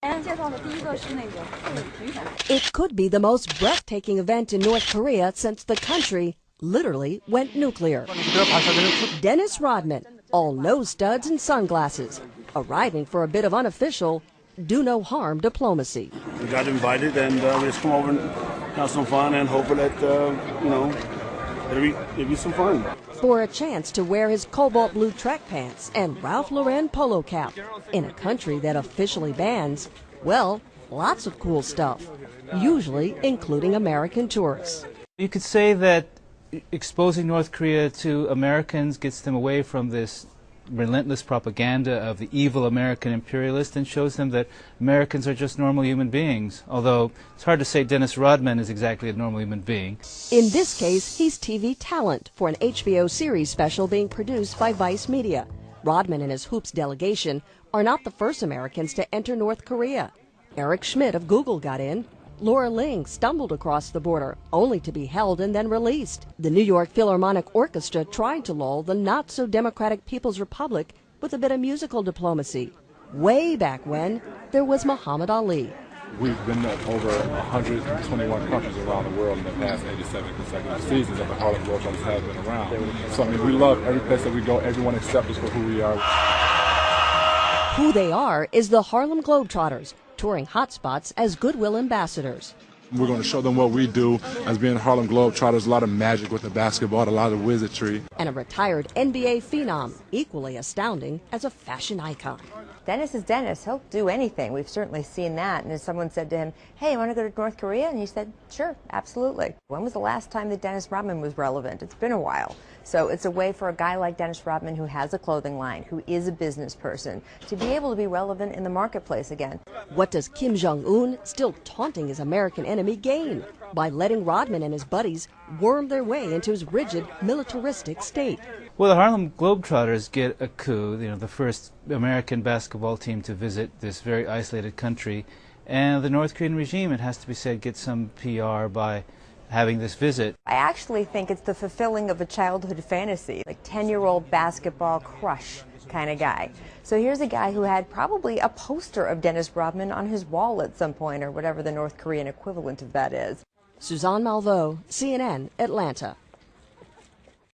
It could be the most breathtaking event in North Korea since the country literally went nuclear. Dennis Rodman, all nose studs and sunglasses, arriving for a bit of unofficial, do-no-harm diplomacy. We got invited and we just come over and have some fun and hope that, it'll be some fun. For a chance to wear his cobalt blue track pants and Ralph Lauren polo cap in a country that officially bans, well, lots of cool stuff, usually including American tourists. You could say that exposing North Korea to Americans gets them away from this relentless propaganda of the evil American imperialist and shows them that Americans are just normal human beings, although it's hard to say Dennis Rodman is exactly a normal human being. In this case, he's TV talent for an HBO series special being produced by Vice Media. Rodman and his Hoops delegation are not the first Americans to enter North Korea. Eric Schmidt of Google got in. Laura Ling stumbled across the border, only to be held and then released. The New York Philharmonic Orchestra tried to lull the not-so-democratic People's Republic with a bit of musical diplomacy. Way back when, there was Muhammad Ali. We've been to over 121 countries around the world in the past 87 consecutive seasons that the Harlem Globetrotters have been around. So, I mean, we love every place that we go. Everyone accepts us for who we are. Who they are is the Harlem Globetrotters, touring hotspots as Goodwill ambassadors. We're going to show them what we do as being Harlem Globetrotters, a lot of magic with the basketball, a lot of wizardry. And a retired NBA phenom, equally astounding as a fashion icon. Dennis is Dennis. He'll do anything. We've certainly seen that. And if someone said to him, hey, you want to go to North Korea? And he said, sure, absolutely. When was the last time that Dennis Rodman was relevant? It's been a while. So it's a way for a guy like Dennis Rodman, who has a clothing line, who is a business person, to be able to be relevant in the marketplace again. What does Kim Jong-un, still taunting his American enemy, gain by letting Rodman and his buddies worm their way into his rigid, militaristic state? Well, the Harlem Globetrotters get a coup, the first American basketball team to visit this very isolated country, and the North Korean regime, it has to be said, gets some PR by having this visit. I actually think it's the fulfilling of a childhood fantasy, like 10-year-old basketball crush kind of guy. So here's a guy who had probably a poster of Dennis Rodman on his wall at some point, or whatever the North Korean equivalent of that is. Suzanne Malveaux, CNN, Atlanta.